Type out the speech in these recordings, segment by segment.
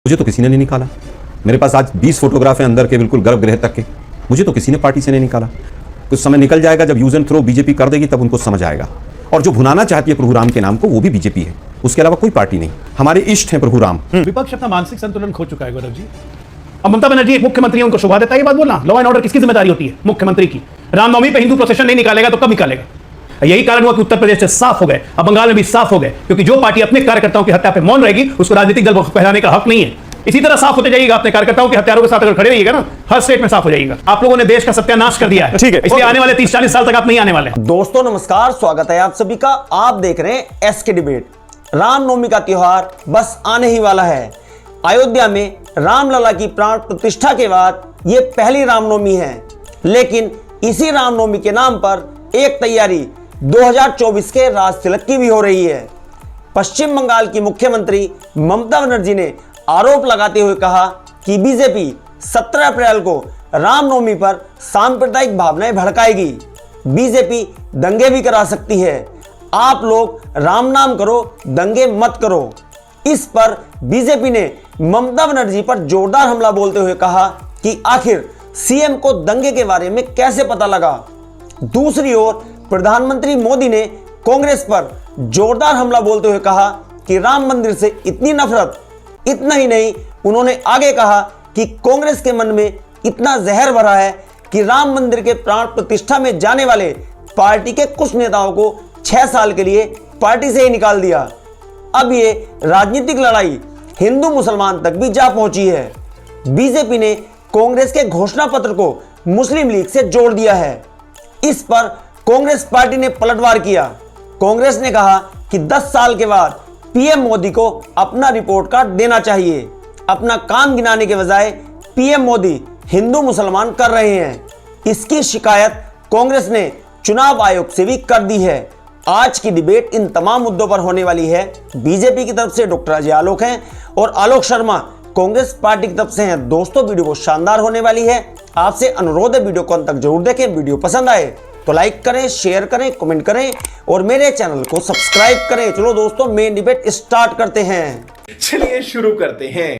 मुझे तो किसी ने नहीं निकाला। मेरे पास आज 20 फोटोग्राफ हैं अंदर के, बिल्कुल गर्भगृह तक के। मुझे तो किसी ने पार्टी से नहीं निकाला। कुछ समय निकल जाएगा, जब यूज एंड थ्रो बीजेपी कर देगी तब उनको समझ आएगा। और जो भुनाना चाहती है प्रभु राम के नाम को, वो भी बीजेपी है, उसके अलावा कोई पार्टी नहीं। हमारे इष्ट हैं प्रभु राम। विपक्ष अपना मानसिक संतुलन खो चुका है गौरव जी। अब ममता बनर्जी एक मुख्यमंत्री है, उनको शोभा देता है ये बात बोलना? लॉ एंड ऑर्डर किसकी जिम्मेदारी होती है? मुख्यमंत्री की। रामनवमी पे हिंदू प्रोसेशन नहीं निकालेगा तो कब निकालेगा? यही कारण हुआ कि उत्तर प्रदेश से साफ हो गए, अब बंगाल में भी साफ हो गए, क्योंकि जो पार्टी अपने कार्यकर्ताओं की हत्या पे मौन रहेगी उसको राजनीतिक दल कहलाने का हक नहीं है। इसी तरह साफ होते जाइएगा, अपने कार्यकर्ताओं के हत्यारों के साथ अगर खड़े रहिएगा ना, हर स्टेट में साफ हो जाएगा। आप लोगों ने देश का सत्यानाश कर दिया है, ठीक है, इसलिए आने वाले 30-40 साल तक आप नहीं आने वाले। दोस्तों नमस्कार, स्वागत है आप सभी का। आप देख रहे हैं एसके डिबेट। रामनवमी का त्योहार बस आने ही वाला है। अयोध्या में रामलला की प्राण प्रतिष्ठा के बाद ये पहली रामनवमी है, लेकिन इसी रामनवमी के नाम पर एक तैयारी 2024 के राज तिलक की भी हो रही है। पश्चिम बंगाल की मुख्यमंत्री ममता बनर्जी ने आरोप लगाते हुए कहा कि बीजेपी 17 अप्रैल को रामनवमी पर सांप्रदायिक भावनाएं भड़काएगी। बीजेपी दंगे भी करा सकती है। आप लोग राम नाम करो, दंगे मत करो। इस पर बीजेपी ने ममता बनर्जी पर जोरदार हमला बोलते हुए कहा कि आखिर सीएम को दंगे के बारे में कैसे पता लगा। दूसरी ओर प्रधानमंत्री मोदी ने कांग्रेस पर जोरदार हमला बोलते हुए कहा कि राम मंदिर से इतनी नफरत। इतना ही नहीं, उन्होंने आगे कहा कि कांग्रेस के मन में इतना जहर भरा है कि राम मंदिर के प्राण प्रतिष्ठा में जाने वाले पार्टी के कुछ नेताओं को 6 साल के लिए पार्टी से ही निकाल दिया। अब ये राजनीतिक लड़ाई हिंदू मुसलमान तक भी जा पहुंची है। बीजेपी ने कांग्रेस के घोषणा पत्र को मुस्लिम लीग से जोड़ दिया है। इस पर कांग्रेस पार्टी ने पलटवार किया। कांग्रेस ने कहा कि 10 साल के बाद पीएम मोदी को अपना रिपोर्ट कार्ड देना चाहिए। अपना काम गिनाने के बजाय पीएम मोदी हिंदू मुसलमान कर रहे हैं। इसकी शिकायत कांग्रेस ने चुनाव आयोग से भी कर दी है। आज की डिबेट इन तमाम मुद्दों पर होने वाली है। बीजेपी की तरफ से डॉक्टर अजय आलोक हैं और आलोक शर्मा कांग्रेस पार्टी की तरफ से हैं। दोस्तों वीडियो बहुत शानदार होने वाली है। आपसे अनुरोध है वीडियो को अंत तक जरूर देखें। वीडियो पसंद आए तो लाइक करें, शेयर करें, कमेंट करें और मेरे चैनल को सब्सक्राइब करें। चलो दोस्तों मेन डिबेट स्टार्ट करते हैं। चलिए शुरू करते हैं।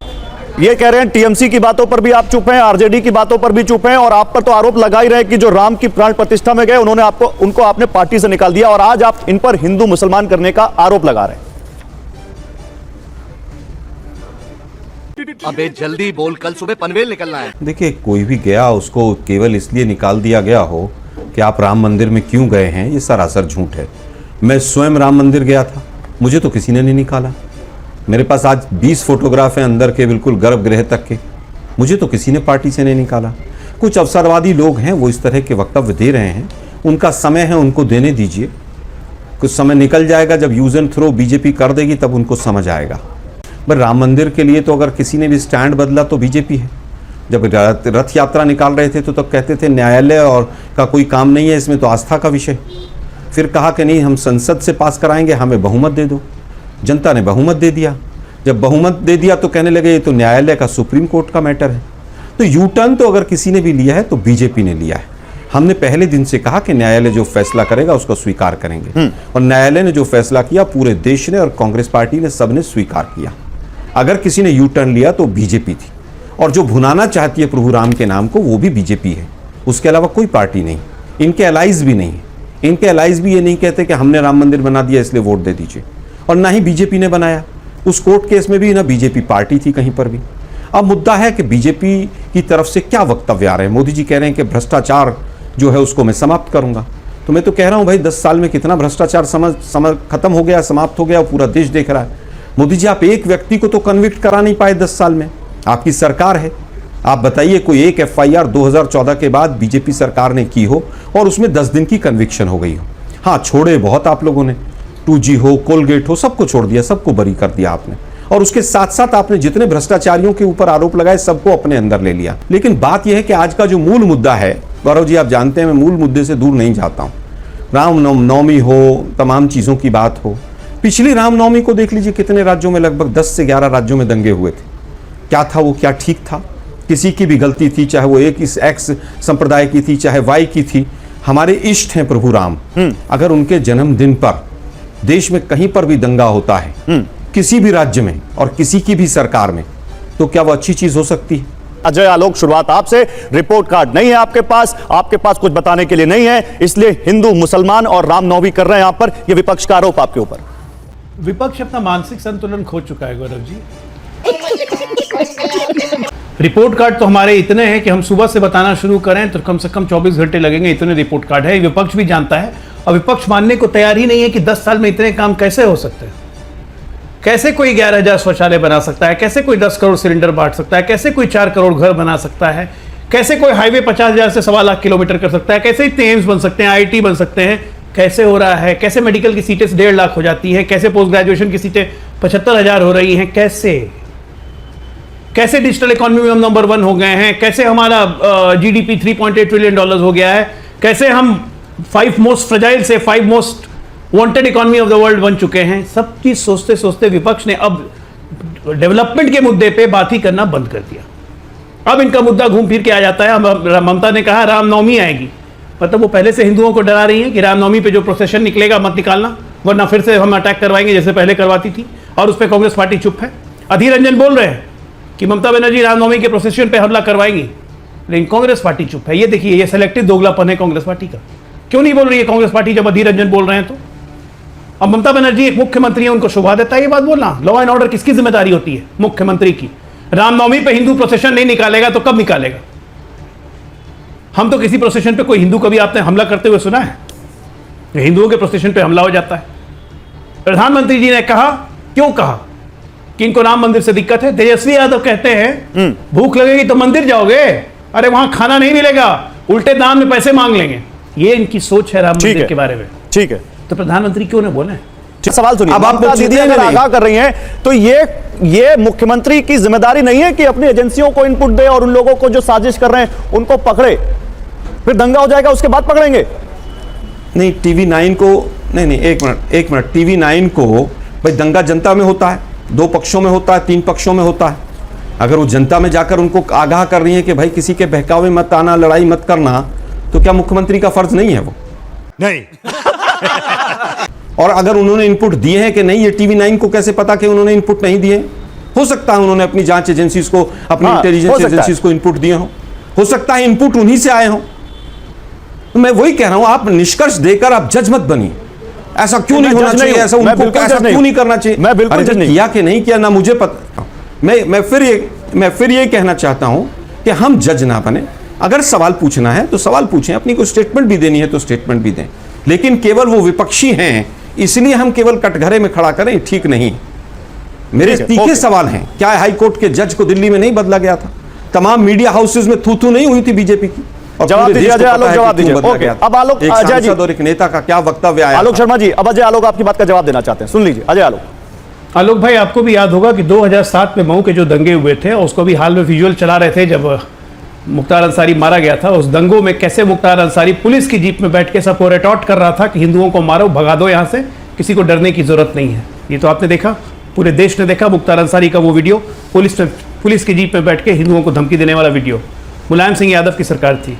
ये कह रहे हैं टीएमसी की बातों पर भी आप चुप हैं, आरजेडी की बातों पर भी चुप हैं, और आप पर तो आरोप लगा ही रहे कि जो राम की प्राण प्रतिष्ठा में गए उनको आपने पार्टी से निकाल दिया, और आज आप इन पर हिंदू मुसलमान करने का आरोप लगा रहे हैं। अबे जल्दी बोल, कल सुबह पनवेल निकलना है। देखिए, कोई भी गया उसको केवल इसलिए निकाल दिया गया हो कि आप राम मंदिर में क्यों गए हैं, ये सरासर झूठ है। मैं स्वयं राम मंदिर गया था, मुझे तो किसी ने नहीं निकाला। मेरे पास आज 20 फोटोग्राफ हैं अंदर के, बिल्कुल गर्भगृह तक के। मुझे तो किसी ने पार्टी से नहीं निकाला। कुछ अवसरवादी लोग हैं, वो इस तरह के वक्तव्य दे रहे हैं, उनका समय है, उनको देने दीजिए। कुछ समय निकल जाएगा, जब यूज एंड थ्रो बीजेपी कर देगी तब उनको समझ आएगा। पर राम मंदिर के लिए तो अगर किसी ने भी स्टैंड बदला तो बीजेपी है। जब रथ यात्रा निकाल रहे थे तो तब कहते थे न्यायालय और का कोई काम नहीं है, इसमें तो आस्था का विषय। फिर कहा कि नहीं, हम संसद से पास कराएंगे, हमें बहुमत दे दो। जनता ने बहुमत दे दिया। जब बहुमत दे दिया तो कहने लगे ये तो न्यायालय का, सुप्रीम कोर्ट का मैटर है। तो यू टर्न तो अगर किसी ने भी लिया है तो बीजेपी ने लिया है। हमने पहले दिन से कहा कि न्यायालय जो फैसला करेगा उसको स्वीकार करेंगे, और न्यायालय ने जो फैसला किया पूरे देश ने और कांग्रेस पार्टी ने सबने स्वीकार किया। अगर किसी ने यू टर्न लिया तो बीजेपी थी, और जो भुनाना चाहती है प्रभु राम के नाम को, वो भी बीजेपी है, उसके अलावा कोई पार्टी नहीं। इनके अलाइज भी नहीं है। इनके अलाइज भी ये नहीं कहते कि हमने राम मंदिर बना दिया इसलिए वोट दे दीजिए, और ना ही बीजेपी ने बनाया। उस कोर्ट केस में भी ना बीजेपी पार्टी थी कहीं पर भी। अब मुद्दा है कि बीजेपी की तरफ से क्या वक्तव्य आ रहे हैं। मोदी जी कह रहे हैं कि भ्रष्टाचार जो है उसको मैं समाप्त करूंगा। तो मैं तो कह रहा हूं भाई, 10 साल में कितना भ्रष्टाचार खत्म हो गया, समाप्त हो गया, पूरा देश देख रहा है। मोदी जी, आप एक व्यक्ति को तो कन्विक्ट करा नहीं पाए 10 साल में। आपकी सरकार है, आप बताइए कोई एक एफआईआर 2014 के बाद बीजेपी सरकार ने की हो और उसमें 10 दिन की कन्विक्शन हो गई हो। हाँ, छोड़े बहुत आप लोगों ने, 2G हो, कोलगेट हो, सबको छोड़ दिया, सबको बरी कर दिया आपने। और उसके साथ साथ आपने जितने भ्रष्टाचारियों के ऊपर आरोप लगाए सबको अपने अंदर ले लिया। लेकिन बात यह है कि आज का जो मूल मुद्दा है, गौरव जी आप जानते हैं मैं मूल मुद्दे से दूर नहीं जाता हूँ। रामनवमी हो, तमाम चीज़ों की बात हो। पिछली रामनवमी को देख लीजिए, कितने राज्यों में, लगभग 10 से 11 राज्यों में दंगे हुए थे। क्या था वो? क्या ठीक था? किसी की भी गलती थी, चाहे वो एक्स संप्रदाय की थी, चाहे वाई की थी। हमारे इष्ट हैं प्रभु राम, अगर उनके जन्मदिन पर देश में कहीं पर भी दंगा होता है, किसी भी राज्य में और किसी की भी सरकार में, तो क्या वो अच्छी चीज हो सकती है? अजय आलोक, शुरुआत आपसे। रिपोर्ट कार्ड नहीं है आपके पास कुछ बताने के लिए नहीं है, इसलिए हिंदू मुसलमान और रामनवमी कर रहे हैं यहां पर, यह विपक्ष का आरोप आपके ऊपर। विपक्ष अपना मानसिक संतुलन खो चुका है गौरव जी। रिपोर्ट कार्ड तो हमारे इतने हैं कि हम सुबह से बताना शुरू करें तो कम से कम 24 घंटे लगेंगे, इतने रिपोर्ट कार्ड है। विपक्ष भी जानता है और विपक्ष मानने को तैयार ही नहीं है कि 10 साल में इतने काम कैसे हो सकते हैं। कैसे कोई 11,000 शौचालय बना सकता है, कैसे कोई 10 करोड़ सिलेंडर बांट सकता है, कैसे कोई 4 करोड़ घर बना सकता है, कैसे कोई हाईवे 50,000 से 1.25 लाख किलोमीटर कर सकता है, कैसे इतने एम्स बन सकते हैं, IIT बन सकते हैं, कैसे हो रहा है, कैसे मेडिकल की सीटें 1.5 लाख हो जाती है, कैसे पोस्ट ग्रेजुएशन की सीटें 75,000 हो रही हैं, कैसे डिजिटल इकोनॉमी में हम नंबर 1 हो गए हैं, कैसे हमारा GDP $3.8 ट्रिलियन हो गया है, कैसे हम 5 मोस्ट फ्रेजाइल से 5 most wanted economy of the world बन चुके हैं। सब चीज सोचते सोचते विपक्ष ने अब डेवलपमेंट के मुद्दे पे बात ही करना बंद कर दिया। अब इनका मुद्दा घूम फिर के आ जाता है। ममता ने कहा रामनवमी आएगी, मतलब वो पहले से हिंदुओं को डरा रही है कि रामनवमी पे जो प्रोसेशन निकलेगा मत निकालना, वरना फिर से हम अटैक करवाएंगे जैसे पहले करवाती थी। और उस पर कांग्रेस पार्टी चुप है। अधीर रंजन बोल रहे हैं कि ममता बनर्जी रामनवमी के प्रोसेशन पे हमला करवाएंगी, लेकिन कांग्रेस पार्टी चुप है। ये देखिए, ये सेलेक्टिव दोगलापन है कांग्रेस पार्टी का। क्यों नहीं बोल रही है कांग्रेस पार्टी जब अधीर रंजन बोल रहे हैं तो? अब ममता बनर्जी एक मुख्यमंत्री है, उनको शोभा देता है ये बात बोलना? लॉ एंड ऑर्डर किसकी जिम्मेदारी होती है? मुख्यमंत्री की। रामनवमी पे हिंदू प्रोसेशन नहीं निकालेगा तो कब निकालेगा? हम तो किसी प्रोसेशन पे कोई हिंदू कभी आपने हमला करते हुए सुना है? हिंदुओं के प्रोसेशन पे हमला हो जाता है। प्रधानमंत्री जी ने कहा, क्यों कहा कि इनको राम मंदिर से दिक्कत है? तेजस्वी यादव कहते हैं भूख लगेगी तो मंदिर जाओगे, अरे वहां खाना नहीं मिलेगा, उल्टे दाम में पैसे मांग लेंगे। ये इनकी सोच है राम मंदिर के बारे में। ठीक है, तो प्रधानमंत्री क्यों ना बोले? सवाल सुनिए। अब आप दीदी अगर आगाह कर रही हैं तो ये मुख्यमंत्री की जिम्मेदारी नहीं है कि अपनी एजेंसियों को इनपुट दे और उन लोगों को जो साजिश कर रहे हैं उनको पकड़े? फिर दंगा हो जाएगा, उसके बाद पकड़ेंगे? नहीं, TV9 को नहीं, एक मिनट TV9 को भाई, दंगा जनता में होता है, 2 पक्षों में होता है, 3 पक्षों में होता है। अगर वो जनता में जाकर उनको आगाह कर रही है कि भाई किसी के बहकावे मत आना, लड़ाई मत करना, तो क्या मुख्यमंत्री का फर्ज नहीं है वो? नहीं। और अगर उन्होंने इनपुट दिए हैं कि नहीं, ये TV9 को कैसे पता कि उन्होंने इनपुट नहीं दिए? हो सकता है उन्होंने अपनी जांच एजेंसीज को, अपनी इंटेलिजेंस एजेंसीज को इनपुट दिए हो सकता है इनपुट उन्हीं से आए हो। तो मैं वही कह रहा हूं, आप निष्कर्ष देकर आप जज मत बनिए। ऐसा क्यों नहीं होना चाहिए, ऐसा उनको ऐसा क्यों नहीं करना चाहिए? मैं बिल्कुल किया कि नहीं किया ना मुझे पता। मैं फिर ये कहना चाहता हूं कि हम जज ना बने। अगर सवाल पूछना है तो सवाल पूछें, अपनी कोई स्टेटमेंट भी देनी है तो स्टेटमेंट भी दें, लेकिन केवल वो विपक्षी हैं इसलिए हम केवल कटघरे में खड़ा करें, ठीक नहीं। मेरे तीखे सवाल हैं। क्या हाई कोर्ट के जज को दिल्ली में नहीं बदला गया था? तमाम मीडिया हाउसेज में थू नहीं हुई थी बीजेपी की? जवाब दीजिए अजय आलोक, जवाब दीजिए। अब आलोक, अजय जी और एक नेता का क्या वक्तव्य आया? आलोक शर्मा जी, अब अजय आलोक आपकी बात का जवाब देना चाहते हैं, सुन लीजिए अजय आलोक। आलोक भाई, आपको भी याद होगा कि 2007 में मऊ के जो दंगे हुए थे, उसको भी हाल में विजुअल चला रहे थे जब मुख्तार अंसारी मारा गया था। उस दंगों में कैसे मुख्तार अंसारी पुलिस की जीप में बैठ के सबको रेटॉर्ट कर रहा था कि हिंदुओं को मारो, भगा दो यहाँ से, किसी को डरने की जरूरत नहीं है। ये तो आपने देखा, पूरे देश ने देखा मुख्तार अंसारी का वो वीडियो, पुलिस की जीप में बैठ के हिंदुओं को धमकी देने वाला वीडियो। मुलायम सिंह यादव की सरकार थी।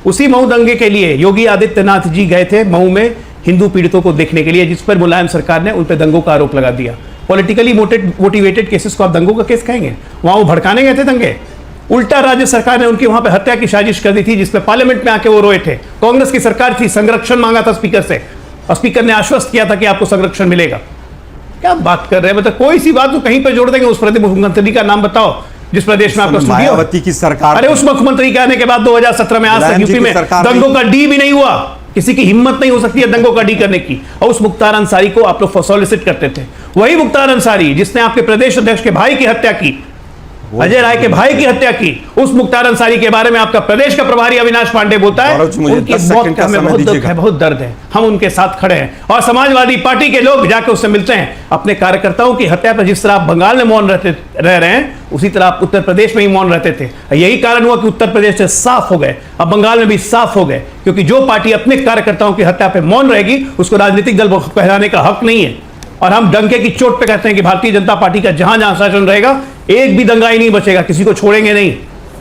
उसी मऊ दंगे के लिए योगी आदित्यनाथ जी गए थे मऊ में हिंदू पीड़ितों को देखने के लिए, जिस पर मुलायम सरकार ने उन पर दंगों का आरोप लगा दिया। पॉलिटिकली मोटिवेटेड केसेस को आप दंगों का केस कहेंगे? वहां वो भड़काने गए थे दंगे। उल्टा राज्य सरकार ने उनकी वहां पे हत्या की साजिश कर दी थी, जिसपे पार्लियामेंट में आके वो रोए थे। कांग्रेस की सरकार थी, संरक्षण मांगा था स्पीकर से, और स्पीकर ने आश्वस्त किया था कि आपको संरक्षण मिलेगा। क्या बात कर रहे हैं? मतलब कोई सी बात तो कहीं पर जोड़ देंगे। उस प्रदेश मुख्यमंत्री का नाम बताओ जिस प्रदेश में आपका स्टूडियो। मायावती की सरकार। अरे उस मुख्यमंत्री के आने के बाद 2017 में आज तक यूपी में दंगों का डी भी नहीं हुआ। किसी की हिम्मत नहीं हो सकती है दंगों का डी करने की। और उस मुख्तार अंसारी को आप लोग सॉलिसिट करते थे। वही मुख्तार अंसारी जिसने आपके प्रदेश अध्यक्ष के भाई की हत्या की, अजय राय के भाई की हत्या की, उस मुख्तार अंसारी के बारे में आपका प्रदेश का प्रभारी अविनाश पांडे बोलता है उनकी मौत का हमें बहुत दुख है, बहुत दर्द है, हम उनके साथ खड़े हैं। और समाजवादी पार्टी के लोग जाकर उससे मिलते हैं। अपने कार्यकर्ताओं की हत्या पर जिस तरह आप बंगाल में मौन रह रहे हैं, उसी तरह आप उत्तर प्रदेश में ही मौन रहते थे। यही कारण हुआ कि उत्तर प्रदेश से साफ हो गए, अब बंगाल में भी साफ हो गए, क्योंकि जो पार्टी अपने कार्यकर्ताओं की हत्या पर मौन रहेगी उसको राजनीतिक दल कहलाने का हक नहीं है। और हम डंके की चोट पे कहते हैं कि भारतीय जनता पार्टी का जहां जहां शासन रहेगा एक भी दंगा ही नहीं बचेगा, किसी को छोड़ेंगे नहीं।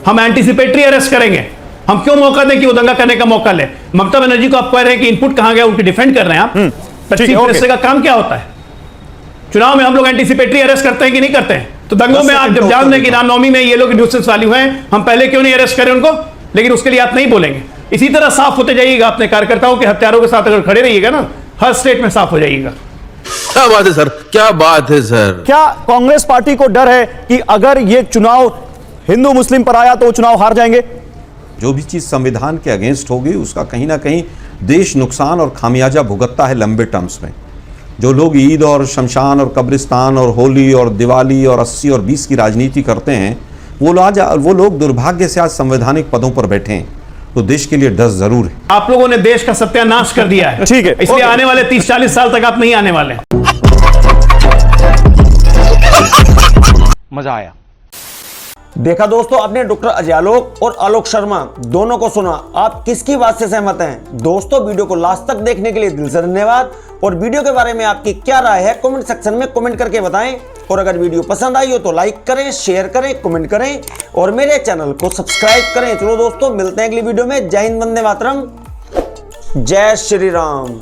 हम एंटीसिपेटरी अरेस्ट करेंगे। हम क्यों मौका दें कि वो दंगा करने का मौका ले? ममता बनर्जी को आप कह रहे हैं कि इनपुट कहां गया, उनकी डिफेंड कर रहे हैं आप। चीफ मिनिस्टर का काम क्या होता है? चुनाव में हम लोग एंटीसिपेटरी अरेस्ट करते हैं कि नहीं करते हैं? तो दंगों 10 में आप सेकंड जब का जान उत्तर लें कि देता हूं। रामनवमी में ये लोग न्यूसेंस वैल्यू हैं, हम पहले क्यों नहीं अरेस्ट करें उनको? लेकिन उसके लिए आप नहीं बोलेंगे। इसी तरह साफ होते जाइएगा अपने कार्यकर्ताओं के हत्यारों के साथ, अगर खड़े रहिएगा ना, हर स्टेट में साफ हो जाइएगा। क्या बात है सर, क्या बात है सर। क्या कांग्रेस पार्टी को डर है कि अगर ये चुनाव हिंदू मुस्लिम पर आया तो वो चुनाव हार जाएंगे? जो भी चीज संविधान के अगेंस्ट होगी उसका कहीं ना कहीं देश नुकसान और खामियाजा भुगतता है लंबे टर्म्स में। जो लोग ईद और शमशान और कब्रिस्तान और होली और दिवाली और 80 और 20 की राजनीति करते हैं, वो लोग दुर्भाग्य से आज संवैधानिक पदों पर बैठे हैं। तो देश के लिए डर जरूर है। आप लोगों ने देश का सत्यानाश कर दिया है। ठीक है, इसलिए ओके। आने वाले 30-40 साल तक आप नहीं आने वाले। मजा आया। देखा दोस्तों, आपने डॉक्टर अजयालोक और आलोक शर्मा दोनों को सुना। आप किसकी बात से सहमत हैं? दोस्तों, वीडियो को लास्ट तक देखने के लिए दिल से धन्यवाद। और वीडियो के बारे में आपकी क्या राय है कमेंट सेक्शन में कमेंट करके बताएं। और अगर वीडियो पसंद आई हो तो लाइक करें, शेयर करें, कमेंट करें और मेरे चैनल को सब्सक्राइब करें। चलो दोस्तों, मिलते हैं अगली वीडियो में। जय हिंद, वंदे मातरम, जय श्री राम।